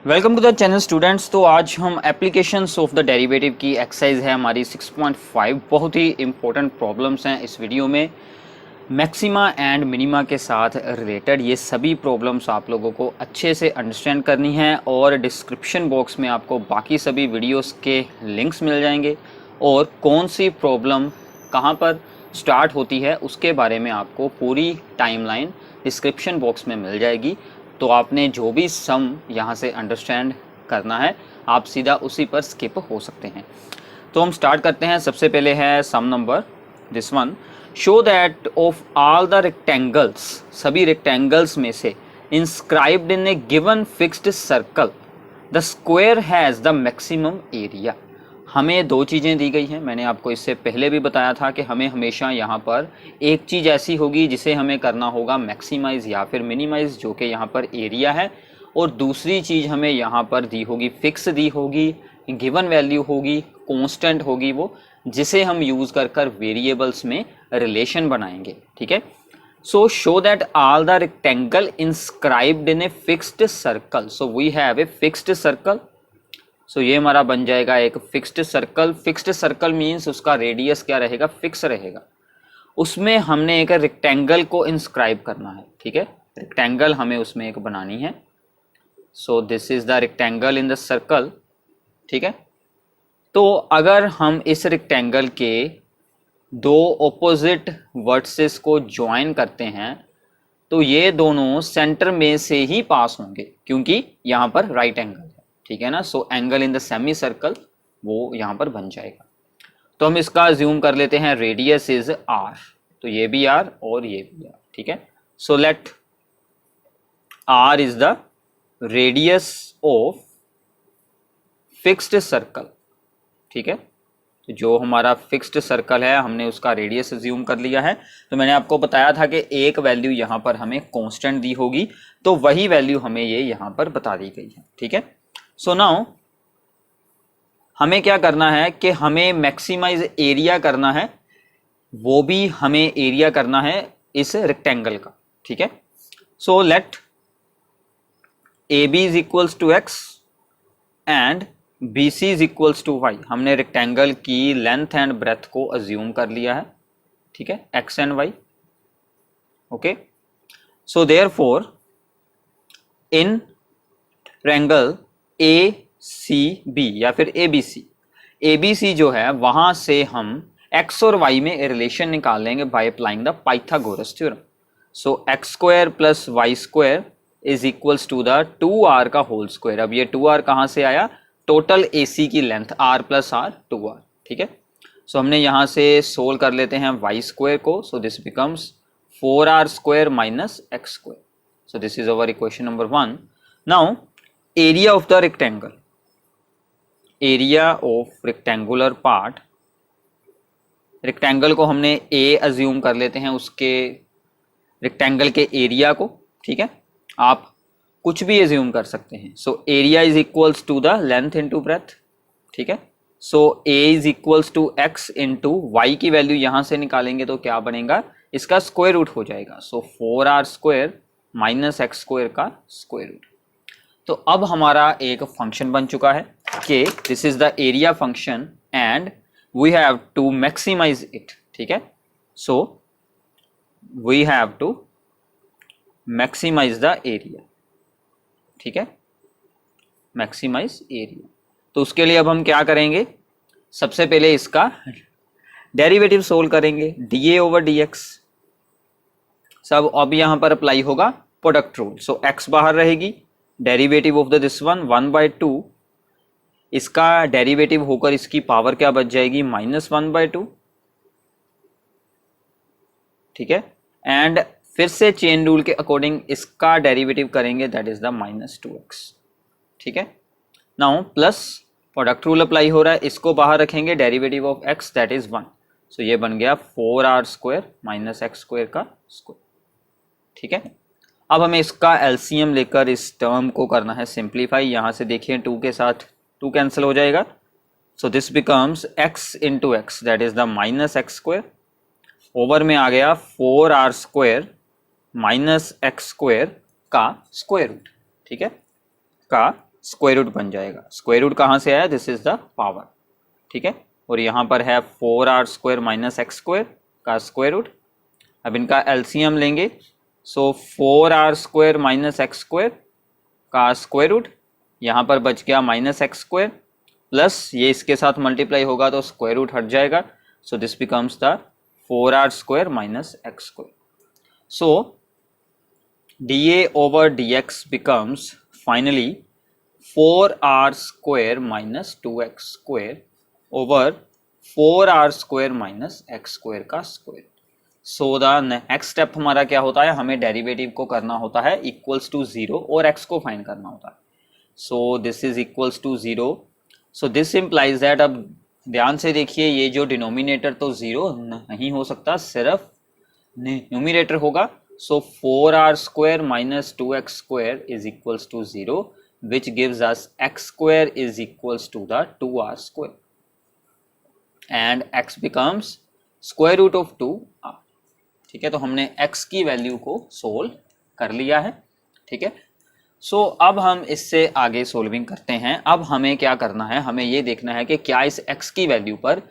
Welcome to the channel students. तो आज हम एप्लीकेशंस ऑफ द डेरिवेटिव की एक्सरसाइज है हमारी 6.5। बहुत ही इंपॉर्टेंट प्रॉब्लम्स हैं इस वीडियो में, मैक्सिमा एंड मिनिमा के साथ रिलेटेड। ये सभी प्रॉब्लम्स आप लोगों को अच्छे से अंडरस्टैंड करनी है और डिस्क्रिप्शन बॉक्स में आपको बाकी सभी वीडियोस के लिंक्स मिल जाएंगे और कौन सी प्रॉब्लम कहाँ पर स्टार्ट होती है उसके बारे में आपको पूरी टाइमलाइन डिस्क्रिप्शन बॉक्स में मिल जाएगी। तो आपने जो भी सम यहाँ से अंडरस्टैंड करना है आप सीधा उसी पर स्किप हो सकते हैं। तो हम स्टार्ट करते हैं। सबसे पहले है some number this one. Show that of all the rectangles, सभी रेक्टेंगल्स में से inscribed in a given fixed circle the square has the maximum area. हमें दो चीज़ें दी गई हैं। मैंने आपको इससे पहले भी बताया था कि हमें हमेशा यहाँ पर एक चीज़ ऐसी होगी जिसे हमें करना होगा मैक्सिमाइज़ या फिर मिनिमाइज़, जो कि यहाँ पर एरिया है, और दूसरी चीज़ हमें यहाँ पर दी होगी, फिक्स दी होगी, गिवन वैल्यू होगी, कांस्टेंट होगी वो, जिसे हम यूज़ कर कर वेरिएबल्स में रिलेशन बनाएंगे। ठीक है। So show that all the rectangle inscribed in a fixed circle. So we have a fixed circle. So ये हमारा बन जाएगा एक fixed circle. Fixed circle means उसका रेडियस क्या रहेगा, फिक्स रहेगा। उसमें हमने एक रेक्टेंगल को इंस्क्राइब करना है। ठीक है, रेक्टेंगल हमें उसमें एक बनानी है। So this is the rectangle in the circle. ठीक है। तो अगर हम इस रेक्टेंगल के दो ऑपोजिट वर्टिसेस को ज्वाइन करते हैं तो ये दोनों सेंटर में से ही पास होंगे, क्योंकि यहाँ पर राइट एंगल है। ठीक है ना। So angle in the semi circle वो यहाँ पर बन जाएगा। तो हम इसका अज्यूम कर लेते हैं रेडियस इज आर, तो ये भी आर और ये भी आर। ठीक है। So let r is the radius of fixed circle. ठीक है, जो हमारा फिक्स्ड सर्कल है हमने उसका रेडियस अज्यूम कर लिया है। तो मैंने आपको बताया था कि एक वैल्यू यहाँ पर हमें कांस्टेंट दी होगी, तो वही वैल्यू हमें ये यहाँ पर बता दी गई है। ठीक है। सो नाउ हमें क्या करना है कि हमें मैक्सिमाइज एरिया करना है, वो भी हमें एरिया करना है इस रेक्टेंगल का। ठीक है। So let A B is equals to x and B C is equals to y. हमने रेक्टेंगल की लेंथ एंड ब्रेथ को अज्यूम कर लिया है। ठीक है, x and y. Okay. So therefore in triangle A C B या फिर ए बी सी जो है वहां से हम एक्स और वाई में रिलेशन निकाल लेंगे by applying the Pythagoras theorem. So x square plus y square is equals to the 2r का होल स्क्वायर। अब ये 2r कहां से आया, टोटल AC की length r plus r 2r। ठीक है। सो हमने यहां से सोल्व कर लेते हैं वाई स्क्वायर को। सो this becomes 4r square minus x square. So this is our equation number 1। Now area of the rectangle, area of rectangular part, rectangle को हमने ए अज्यूम कर लेते हैं, उसके रेक्टेंगल के एरिया को। ठीक है, आप कुछ भी अज्यूम कर सकते हैं। So area is equals to the length into breadth. ठीक है। So A is equals to x into y की वैल्यू यहां से निकालेंगे तो क्या बनेगा, इसका स्क्वायर रूट हो जाएगा। So 4r square minus x square का स्क्वायर रूट। तो अब हमारा एक फंक्शन बन चुका है कि this is the area function and we have to maximise it. ठीक है। So we have to maximise the area. ठीक है, मैक्सिमाइज एरिया। तो उसके लिए अब हम क्या करेंगे, सबसे पहले इसका डेरिवेटिव सोल्व करेंगे, डीए ओवर डीएक्स। सब अब यहां पर अप्लाई होगा प्रोडक्ट रूल। सो एक्स बाहर रहेगी, derivative of the this one 1/2, इसका डेरिवेटिव होकर इसकी पावर क्या बच जाएगी, -1/2। ठीक है। एंड फिर से चेन रूल के अकॉर्डिंग इसका डेरिवेटिव करेंगे, दैट इज द -2x। ठीक है। Now plus product rule apply हो रहा है, इसको बाहर रखेंगे, derivative of x that is 1। सो ये बन गया 4r square minus x square का स्क्वायर। ठीक है। अब हमें इसका एलसीएम लेकर इस टर्म को करना है सिंप्लीफाई। यहां से देखिए 2 के साथ 2 कैंसिल हो जाएगा। सो this becomes x into x that is the minus x square, over में आ गया 4r square minus x square का स्क्वायर रूट। ठीक है, का स्क्वायर रूट बन जाएगा। स्क्वायर रूट कहाँ से आया, दिस इज द पावर, ठीक है। और यहाँ पर है 4r² माइनस एक्स स्क्वायर का स्क्वायर रूट। अब इनका एलसीएम लेंगे, सो 4r² माइनस एक्स स्क्वायर का स्क्वायर रूट, यहाँ पर बच गया माइनस एक्स स्क्वायर, प्लस ये इसके साथ मल्टीप्लाई होगा तो स्क्वायर रूट हट जाएगा, सो this becomes the 4r² minus x square. So dA over dx becomes finally 4r² minus 2x square over 4r² minus x square का square. So the next step हमारा क्या होता है, हमें डेरिवेटिव को करना होता है इक्वल्स टू 0 और x को फाइंड करना होता है। So this is equals to 0, so this implies that, अब ध्यान से देखिए ये जो डिनोमिनेटर तो 0 नहीं हो सकता, सिर्फ न्यूमिनेटर होगा। So 4r² minus 2x square is equals to 0, which gives us x square is equals to the 2r², and x becomes square root of 2r, ठीक है। तो हमने x की वैल्यू को सोल्व कर लिया है, ठीक है। सो अब हम इससे आगे सोल्विंग करते हैं। अब हमें क्या करना है, हमें ये देखना है कि क्या इस x की वैल्यू पर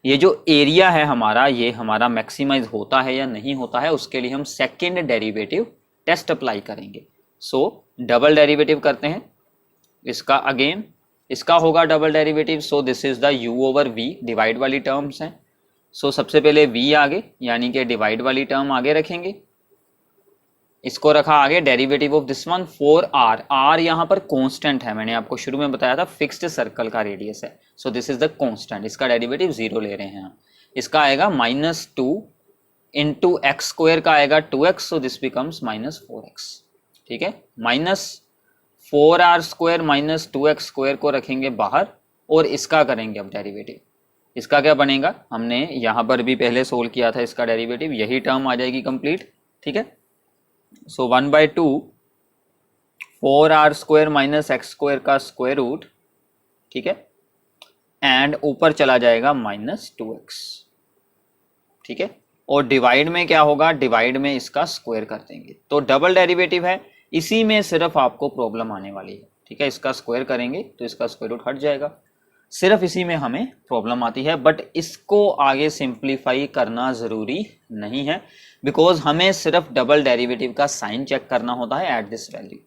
ये जो एरिया है हमारा, ये हमारा मैक्सिमाइज होता है या नहीं होता है। उसके लिए हम सेकेंड डेरिवेटिव टेस्ट अप्लाई करेंगे। सो डबल डेरिवेटिव करते हैं इसका, अगेन इसका होगा double derivative. So this is the u over v, divide वाली टर्म्स हैं। सो सबसे पहले v आगे, यानी कि डिवाइड वाली टर्म आगे रखेंगे, इसको रखा आगे, derivative of this one 4r, r यहाँ पर कांस्टेंट है, मैंने आपको शुरू में बताया था फिक्स्ड सर्कल का रेडियस है। So this is the constant, इसका डेरिवेटिव 0 ले रहे हैं हम। इसका आएगा -2 इंटू एक्स स्क्वायर का आएगा 2x, so this becomes -4x, ठीक है। -4r² माइनस 2x स्क्वायर को रखेंगे बाहर और इसका करेंगे अब डेरिवेटिव। इसका क्या बनेगा, हमने यहाँ पर भी पहले सोल्व किया था इसका डेरिवेटिव, यही टर्म आ जाएगी कंप्लीट, ठीक है। सो 1/2 4r² माइनस एक्स स्क्वायर का स्क्वायर रूट, ठीक है, एंड ऊपर चला जाएगा -2x, ठीक है। और डिवाइड में क्या होगा, डिवाइड में इसका स्क्वायर कर देंगे। तो डबल डेरिवेटिव है, इसी में सिर्फ आपको प्रॉब्लम आने वाली है, ठीक है। इसका स्क्वायर करेंगे तो इसका स्क्वायर रूट हट जाएगा, सिर्फ इसी में हमें प्रॉब्लम आती है। बट इसको आगे सिंप्लीफाई करना ज़रूरी नहीं है, बिकॉज हमें सिर्फ डबल डेरिवेटिव का साइन चेक करना होता है एट दिस वैल्यू।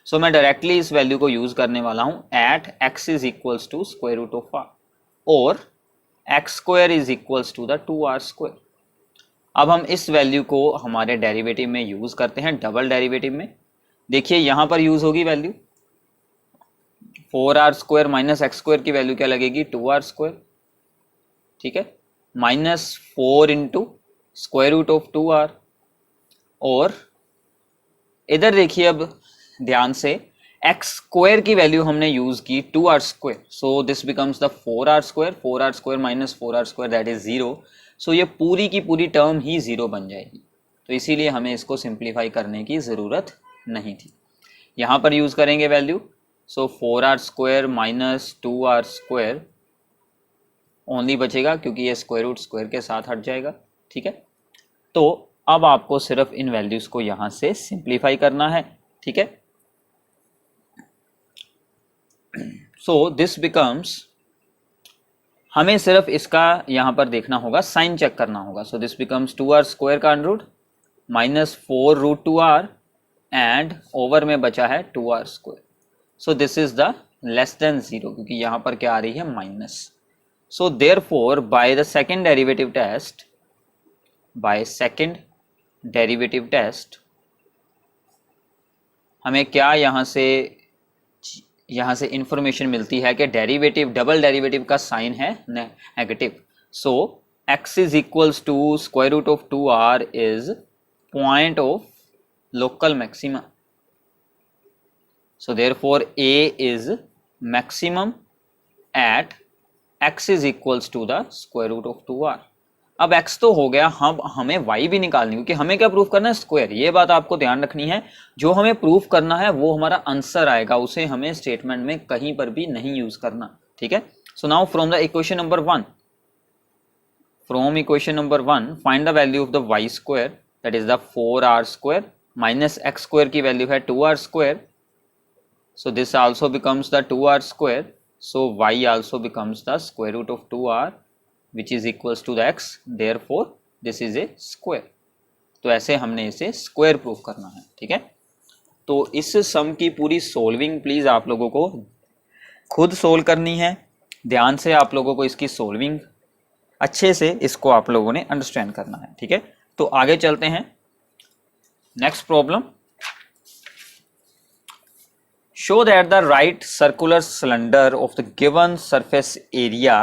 सो मैं डायरेक्टली इस वैल्यू को यूज़ करने वाला हूँ, at x is equals to square root of r और x square is equals to the 2r²। अब हम इस वैल्यू को हमारे डेरिवेटिव में यूज़ करते हैं, डबल डेरिवेटिव में। देखिए यहाँ पर यूज़ होगी value 4r² minus x square की वैल्यू क्या लगेगी, 2r², ठीक है, -4 into square root of 2r। और इधर देखिए अब ध्यान से, एक्स स्क्वायर की वैल्यू हमने यूज की 2r², so this becomes the 4r² 4r² minus 4r² that is 0। सो ये पूरी की पूरी टर्म ही 0 बन जाएगी, तो इसीलिए हमें इसको सिंप्लीफाई करने की ज़रूरत नहीं थी। यहाँ पर यूज़ करेंगे वैल्यू, सो 4r² माइनस 2r² ओनली बचेगा, क्योंकि ये स्क्वायर रूट स्क्वायर के साथ हट जाएगा, ठीक है। तो अब आपको सिर्फ इन वैल्यूज को यहाँ से सिंप्लीफाई करना है, ठीक है। सो दिस बिकम्स, हमें सिर्फ इसका यहाँ पर देखना होगा, साइन चेक करना होगा। सो दिस बिकम्स 2r² का under root -4√2r and over में बचा है 2r²। So this is the less than 0, क्योंकि यहाँ पर क्या आ रही है, minus. So therefore by the second derivative test, by second derivative test हमें क्या यहाँ से इंफॉर्मेशन मिलती है कि डेरिवेटिव, डबल डेरिवेटिव का साइन है negative. So x is equals to square root of 2r is point of local maxima. So therefore a is maximum at x is equals to the square root of 2r। अब x तो हो गया, हम हमें y भी निकालनी, क्योंकि हमें क्या प्रूफ करना है, स्क्वायर। ये बात आपको ध्यान रखनी है, जो हमें प्रूफ करना है वो हमारा आंसर आएगा, उसे हमें स्टेटमेंट में कहीं पर भी नहीं यूज करना, ठीक है। So now from the equation number 1, from equation number 1 find the value of the y² that is the 4r² minus x square की वैल्यू है 2r²। So this also becomes the 2r square. So y also becomes the square root of 2r which is equals to the x. Therefore this is a square. तो ऐसे हमने इसे square proof करना है, ठीक है। तो इस सम की पूरी सोल्विंग प्लीज आप लोगों को खुद सोल्व करनी है, ध्यान से आप लोगों को इसकी सोल्विंग अच्छे से इसको आप लोगों ने अंडरस्टैंड करना है, ठीक है। तो आगे चलते हैं next problem. Show that the right circular cylinder of the given surface area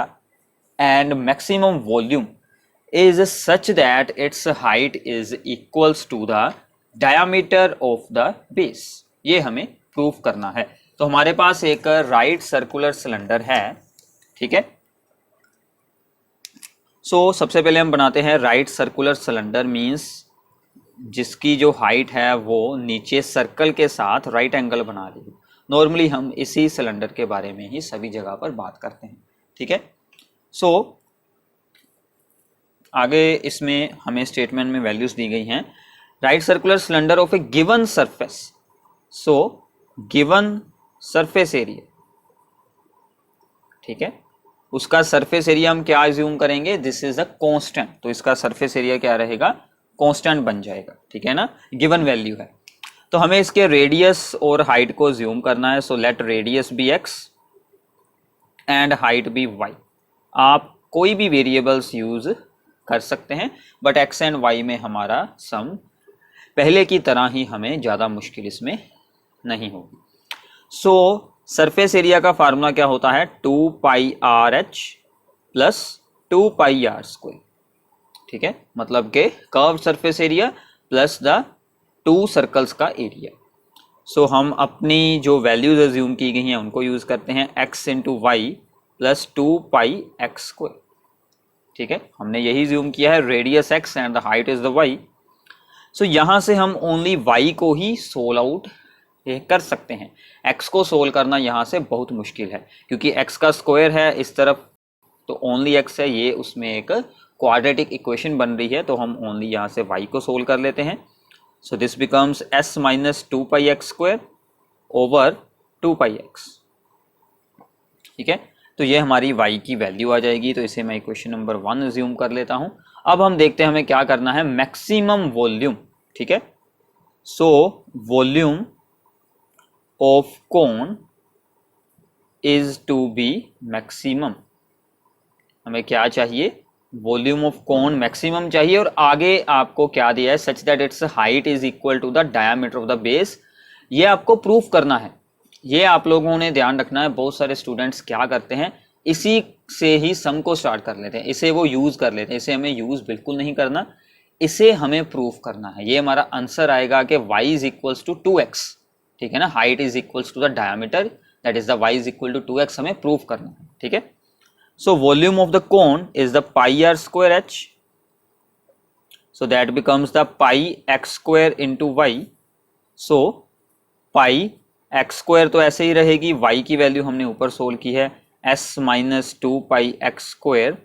and maximum volume is such that its height is equals to the diameter of the base। ये हमें प्रूफ करना है। तो हमारे पास एक राइट सर्कुलर सिलेंडर है, ठीक है। सो सबसे पहले हम बनाते हैं राइट सर्कुलर सिलेंडर मींस जिसकी जो हाइट है वो नीचे सर्कल के साथ राइट एंगल बना रही है। नॉर्मली हम इसी सिलेंडर के बारे में ही सभी जगह पर बात करते हैं, ठीक है। सो आगे इसमें हमें स्टेटमेंट में वैल्यूज दी गई हैं। Right circular cylinder of A given surface, so given surface area, ठीक है, उसका सरफेस एरिया हम क्या अज्यूम करेंगे, दिस इज अ कांस्टेंट। तो इसका सरफेस एरिया क्या रहेगा, कांस्टेंट बन जाएगा, ठीक है ना, गिवन वैल्यू है। तो हमें इसके रेडियस और हाइट को अज्यूम करना है। So let radius be x and height be y. आप कोई भी वेरिएबल्स यूज कर सकते हैं, बट एक्स एंड वाई में हमारा सम पहले की तरह ही हमें ज़्यादा मुश्किल इसमें नहीं होगी। सो सरफेस एरिया का फार्मूला क्या होता है, 2 pi r h plus 2 pi r square, ठीक है। मतलब के curve surface area plus the 2 circles का एरिया। सो हम अपनी जो वैल्यूज अज्यूम की गई हैं उनको यूज़ करते हैं, x into y plus 2 pi x square, ठीक है। हमने यही ज्यूम किया है, radius x and the height is the y. So यहां से हम ओनली वाई को ही सोल्व आउट कर सकते हैं। एक्स को सोल्व करना यहां से बहुत मुश्किल है क्योंकि एक्स का स्क्वायर है इस तरफ, तो ओनली एक्स है, ये उसमें एक क्वाड्रेटिक इक्वेशन बन रही है, तो हम ओनली यहां से वाई को सोल्व कर लेते हैं। सो this becomes S minus 2 pi x square over 2 pi x, ठीक है। तो ये हमारी y की वैल्यू आ जाएगी। तो इसे मैं इक्वेशन नंबर 1 अज्यूम कर लेता हूं। अब हम देखते हैं हमें क्या करना है, मैक्सिमम वॉल्यूम, ठीक है। So volume of cone is to be maximum. हमें क्या चाहिए, वॉल्यूम ऑफ कोन मैक्सिमम चाहिए, और आगे आपको क्या दिया है, such that its height is equal to the diameter of the base. ये आपको प्रूफ करना है, ये आप लोगों ने ध्यान रखना है। बहुत सारे स्टूडेंट्स क्या करते हैं, इसी से ही सम को स्टार्ट कर लेते हैं, इसे वो यूज कर लेते हैं। इसे हमें यूज बिल्कुल नहीं करना, इसे हमें प्रूफ करना है। ये हमारा आंसर आएगा कि y is equals to 2x, ठीक है ना, height is equals to the diameter, that is the y is equal to 2x हमें प्रूफ करना है, ठीक है। So volume of the cone is the pi r square h, so that becomes the pi x square into y. So pi x square तो ऐसे ही रहेगी, y की value हमने ऊपर सोल्व की है, s minus 2 pi x square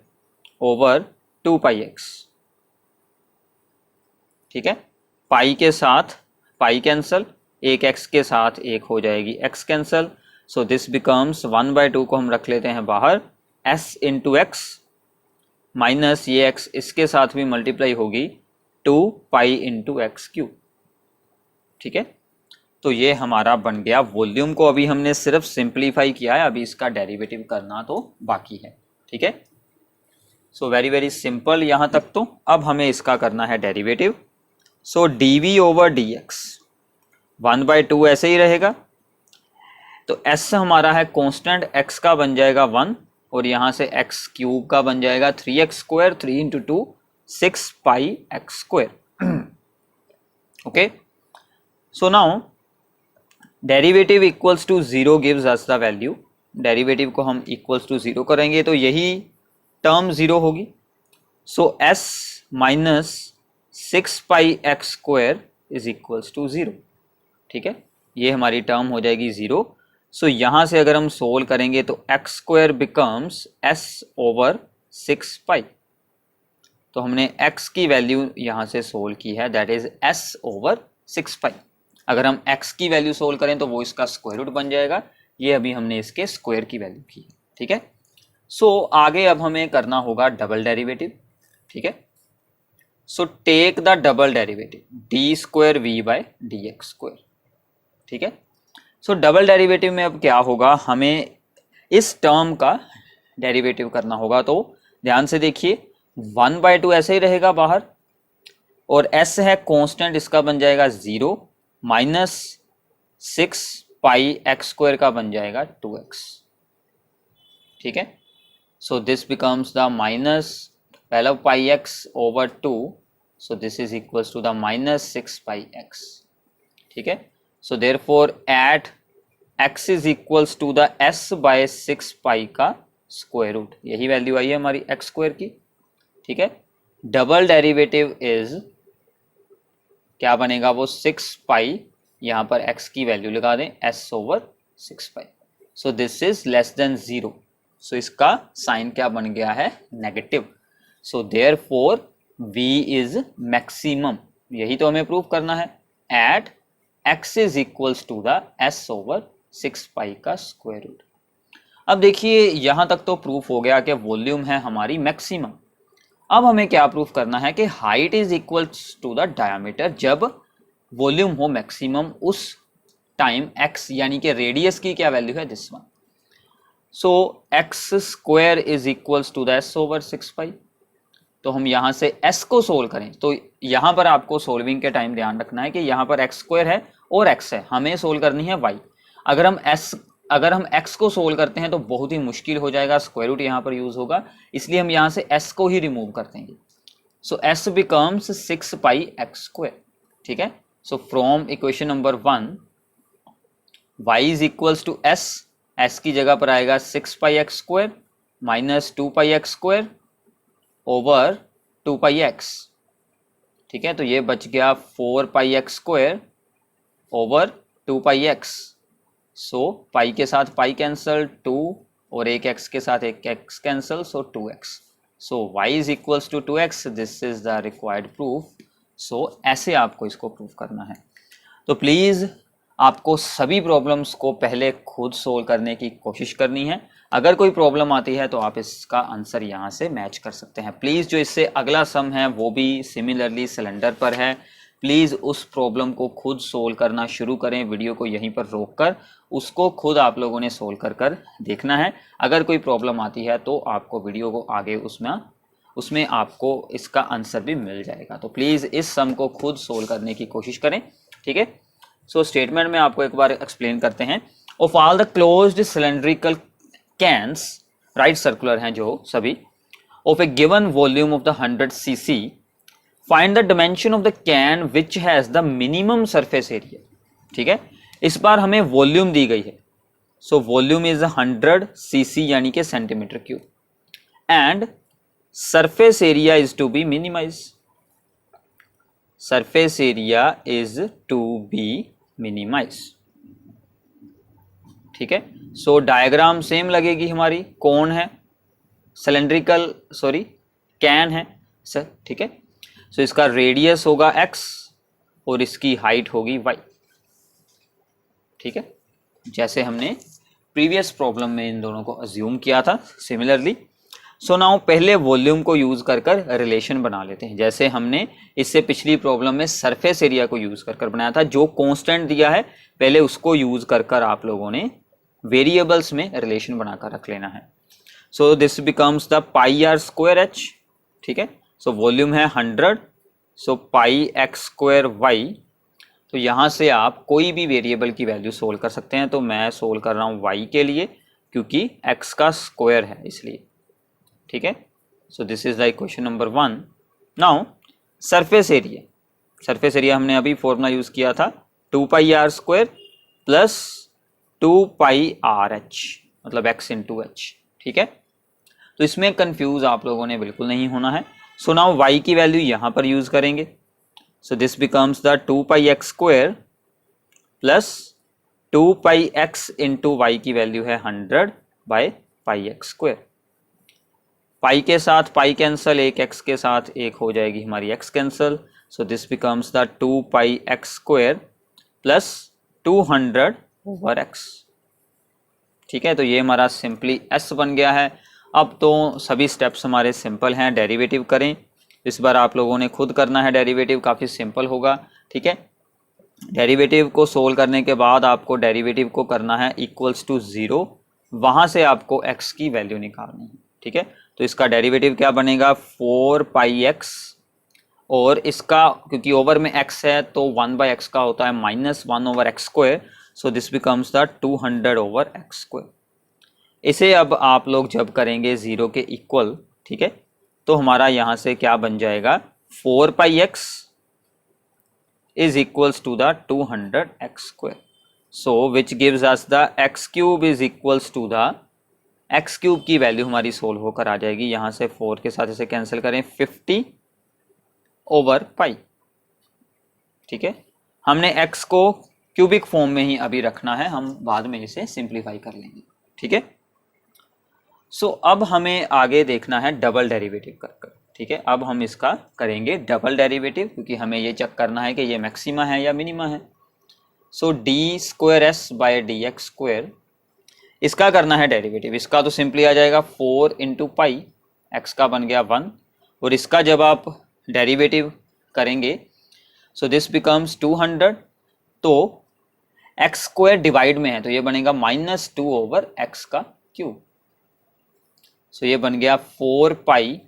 over 2 pi x, ठीक है। पाई के साथ पाई कैंसल, एक x के साथ एक हो जाएगी x cancel. So this becomes 1/2 को हम रख लेते हैं बाहर, s इंटू एक्स माइनस ये x इसके साथ भी मल्टीप्लाई होगी 2 पाई इंटू एक्स क्यूब, ठीक है। तो ये हमारा बन गया वॉल्यूम। को अभी हमने सिर्फ सिंप्लीफाई किया है, अभी इसका डेरिवेटिव करना तो बाकी है, ठीक है। सो वेरी वेरी सिंपल यहाँ तक। तो अब हमें इसका करना है डेरिवेटिव। सो dv ओवर dx 1/2 ऐसे ही रहेगा, तो s हमारा है कांस्टेंट, x का बन जाएगा 1 और यहाँ से x क्यूब का बन जाएगा 3x square, 3 into 2 6 pi x square, okay. So now derivative equals to 0 gives us the value. Derivative को हम इक्वल्स टू 0 करेंगे तो यही टर्म 0 होगी। So s minus 6 pi x square is equals to 0, ठीक है, ये हमारी टर्म हो जाएगी 0। सो यहाँ से अगर हम सोल्व करेंगे तो x square becomes s over 6 pi. तो हमने x की वैल्यू यहाँ से सोल्व की है, दैट इज s ओवर 6 पाई। अगर हम x की वैल्यू सोल्व करें तो वो इसका स्क्वायर रूट बन जाएगा। ये अभी हमने इसके स्क्वायर की वैल्यू की, ठीक है। सो आगे अब हमें करना होगा डबल डेरिवेटिव, ठीक है। So take the double derivative d square v by d x square, ठीक है। सो डबल डेरिवेटिव में अब क्या होगा, हमें इस टर्म का डेरिवेटिव करना होगा। तो ध्यान से देखिए, 1/2 ऐसे ही रहेगा बाहर, और s है कांस्टेंट, इसका बन जाएगा 0 माइनस 6 पाई एक्स स्क्वायर का बन जाएगा 2x, ठीक है। So this becomes the minus पहला pi x over 2, so this is equals to the minus 6 pi x, ठीक है। So therefore at x is equals to the s by 6 pi का square root, यही वैल्यू आई है हमारी एक्स स्क्वायर की, ठीक है। डबल डेरिवेटिव इज क्या बनेगा, वो 6 पाई, यहाँ पर x की वैल्यू लगा दें s over 6 pi. So this is less than 0, so इसका साइन क्या बन गया है, negative. So therefore v is maximum, यही तो हमें प्रूव करना है, at x is equals to the s over 6 pi का स्क्वायर रूट। अब देखिए यहां तक तो प्रूफ हो गया कि वॉल्यूम है हमारी मैक्सिमम। अब हमें क्या प्रूफ करना है कि height is equals to the diameter. जब वॉल्यूम हो मैक्सिमम उस टाइम x यानी कि रेडियस की क्या वैल्यू है, this one. So x square is equals to the s over 6 pi. तो हम यहां से s को सोल्व करें, तो यहां पर आपको सोल्विंग के टाइम ध्यान रखना है कि यहां पर x स्क्वायर है और x है, हमें सोल्व करनी है y। अगर हम x को सोल्व करते हैं तो बहुत ही मुश्किल हो जाएगा, स्क्वायर रूट यहाँ पर यूज होगा, इसलिए हम यहाँ से s को ही रिमूव कर देंगे। So s becomes 6 pi x square, ठीक है। So from equation number 1 y is equals to s की जगह पर आएगा 6 pi x square minus 2 pi x square over 2 pi x, ठीक है। तो ये बच गया 4 pi x square over 2 pi x. So pi के साथ पाई कैंसल, 2 और एक x के साथ एक x cancel, so 2x। So y is equals to 2x, this is the required proof. So ऐसे आपको इसको प्रूफ करना है। तो प्लीज़ आपको सभी प्रॉब्लम्स को पहले खुद सोल्व करने की कोशिश करनी है। अगर कोई प्रॉब्लम आती है तो आप इसका आंसर यहाँ से मैच कर सकते हैं। प्लीज़ जो इससे अगला सम है वो भी सिमिलरली सिलेंडर पर है, प्लीज़ उस प्रॉब्लम को खुद सोल्व करना शुरू करें, वीडियो को यहीं पर रोककर उसको खुद आप लोगों ने सोल्व कर देखना है। अगर कोई प्रॉब्लम आती है तो आपको वीडियो को आगे उसमें आपको इसका आंसर भी मिल जाएगा। तो प्लीज़ इस सम को खुद सोल्व करने की कोशिश करें, ठीक है। सो स्टेटमेंट में आपको एक बार एक्सप्लेन करते हैं। Of all the closed cylindrical cans, right circular हैं जो सभी, of A given volume of the 100 cc, find the dimension of the can which has the minimum surface area, ठीक है। इस बार हमें वॉल्यूम दी गई है, सो वॉल्यूम इज 100 cc यानी कि centimetre cube, and surface area is to be minimise, surface area is to be minimise, ठीक है। सो डायग्राम सेम लगेगी हमारी, कौन है सिलेंड्रिकल, सॉरी कैन है सर, ठीक है। सो इसका रेडियस होगा x और इसकी हाइट होगी y, ठीक है, जैसे हमने प्रीवियस प्रॉब्लम में इन दोनों को अज्यूम किया था सिमिलरली। सो नाउ पहले वॉल्यूम को यूज कर रिलेशन बना लेते हैं, जैसे हमने इससे पिछली प्रॉब्लम में सरफेस एरिया को यूज कर बनाया था। जो कांस्टेंट दिया है पहले उसको यूज कर आप लोगों ने वेरिएबल्स में रिलेशन बनाकर रख लेना है। So this becomes the pi r square h, ठीक है। सो वॉल्यूम है 100, so pi x square y. तो यहाँ से आप कोई भी वेरिएबल की वैल्यू सोल्व कर सकते हैं। तो मैं सोल्व कर रहा हूँ y के लिए क्योंकि x का स्क्वायर है इसलिए, ठीक है। So this is the equation number 1। Now surface area, surface area हमने अभी फॉर्मूला यूज किया था 2 pi r square plus 2 pi r h, मतलब x इंटू एच, ठीक है। तो इसमें कंफ्यूज आप लोगों ने बिल्कुल नहीं होना है। सो नाउ y की वैल्यू यहाँ पर यूज करेंगे। So this becomes the 2 pi x square plus 2 pi x into y की वैल्यू है 100 by pi x square. Pi के साथ पाई कैंसल, एक एक्स के साथ एक हो जाएगी हमारी x cancel. So this becomes the 2 pi x square plus 200 over x. ठीक है, तो ये हमारा सिंपली एस बन गया है। अब तो सभी स्टेप्स हमारे सिंपल हैं, डेरिवेटिव करें। इस बार आप लोगों ने खुद करना है डेरिवेटिव, काफ़ी सिंपल होगा। ठीक है, डेरिवेटिव को सोल्व करने के बाद आपको डेरिवेटिव को करना है इक्वल्स टू 0, वहाँ से आपको x की वैल्यू निकालनी है। ठीक है, तो इसका डेरिवेटिव क्या बनेगा 4 पाई एक्स, और इसका क्योंकि ओवर में x है तो 1/x का होता है -1 over x square, so this becomes the 200 over x square. इसे अब आप लोग जब करेंगे 0 के इक्वल, ठीक है, तो हमारा यहाँ से क्या बन जाएगा 4 pi x is equals to the 200 x square, so which gives us the x cube is equals to the x cube की वैल्यू हमारी सोल्व होकर आ जाएगी। यहाँ से 4 के साथ इसे कैंसिल करें 50 ओवर पाई। ठीक है, हमने x को क्यूबिक फॉर्म में ही अभी रखना है, हम बाद में इसे सिंप्लीफाई कर लेंगे। ठीक है, सो अब हमें आगे देखना है डबल डेरिवेटिव कर। ठीक है, अब हम इसका करेंगे डबल डेरिवेटिव, क्योंकि हमें ये चेक करना है कि ये मैक्सिमा है या मिनिमा है। So d square s by d x square, इसका करना है डेरिवेटिव। इसका तो सिंपली आ जाएगा 4 इंटू पाई, एक्स का बन गया 1, और इसका जब आप डेरिवेटिव करेंगे सो दिस बिकम्स 200, तो एक्स स्क्वायर डिवाइड में है तो ये बनेगा -2 ओवर एक्स का क्यूब। सो ये बन गया 4 pi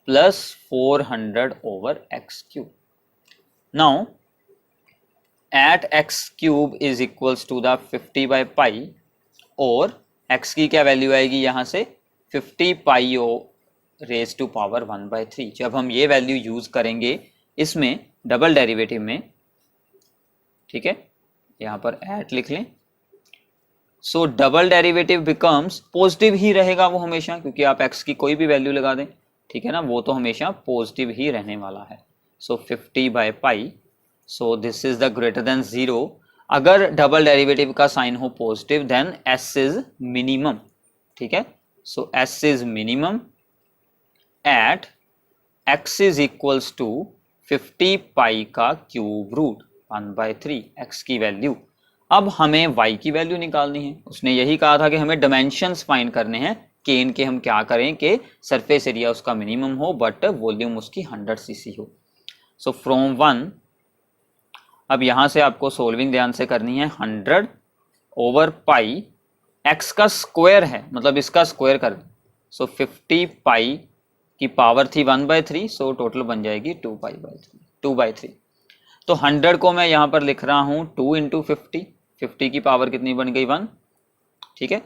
plus 400 over x cube. Now at x cube is equals to the 50 by pi, और एक्स की क्या वैल्यू आएगी यहाँ से 50 pi oh raise to power 1/3। जब हम ये वैल्यू यूज करेंगे इसमें डबल डेरिवेटिव में, ठीक है, यहाँ पर एट लिख लें। So double derivative becomes positive ही रहेगा वो हमेशा, क्योंकि आप x की कोई भी वैल्यू लगा दें, ठीक है ना, वो तो हमेशा पॉजिटिव ही रहने वाला है। So 50 by pi, so this is the greater than 0। अगर डबल डेरिवेटिव का साइन हो positive then s is minimum. ठीक है, so s is minimum at x is equals to 50 pi का क्यूब रूट 1/3 x की वैल्यू। अब हमें y की वैल्यू निकालनी है। उसने यही कहा था कि हमें डायमेंशंस फाइंड करने हैं कि इनके हम क्या करें कि सरफेस एरिया उसका मिनिमम हो बट वॉल्यूम उसकी 100 cc हो। सो फ्रॉम 1, अब यहाँ से आपको सोल्विंग ध्यान से करनी है। 100 ओवर पाई, x का स्क्वायर है मतलब इसका स्क्वायर कर दें। सो 50 पाई की पावर थी 1/3, सो टोटल बन जाएगी 2/3। तो 100 को मैं यहाँ पर लिख रहा हूँ 2 इंटू 50 की पावर कितनी बन गई 1। ठीक है,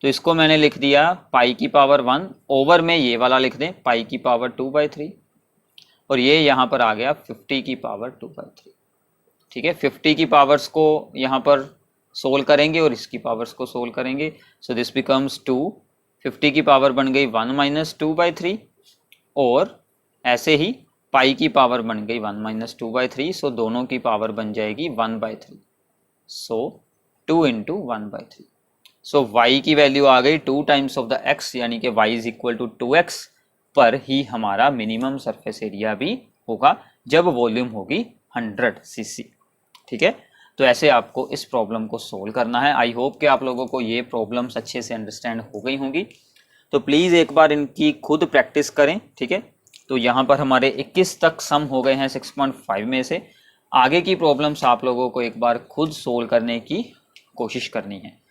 तो इसको मैंने लिख दिया पाई की पावर 1, ओवर में ये वाला लिख दें पाई की पावर 2/3, और ये यहाँ पर आ गया 50 की पावर 2/3। ठीक है, 50 की पावर्स को यहाँ पर सोल्व करेंगे और इसकी पावर्स को सोल्व करेंगे। सो दिस बिकम्स 2, 50 की पावर बन गई 1 माइनस 2/3, और ऐसे ही पाई की पावर बन गई 1 माइनस 2/3, सो दोनों की पावर बन जाएगी 1/3। सो 2 इंटू 1/3। सो y की वैल्यू आ गई 2 टाइम्स ऑफ द x, यानी कि y is equal to 2x पर ही हमारा मिनिमम सरफेस एरिया भी होगा जब वॉल्यूम होगी 100 cc। ठीक है, तो ऐसे आपको इस प्रॉब्लम को सोल्व करना है। आई होप कि आप लोगों को ये प्रॉब्लम्स अच्छे से अंडरस्टैंड हो गई होंगी, तो प्लीज़ एक बार इनकी खुद प्रैक्टिस करें। ठीक है, तो यहाँ पर हमारे 21 तक सम हो गए हैं 6.5 में से। आगे की प्रॉब्लम्स आप लोगों को एक बार खुद सोल्व करने की कोशिश करनी है।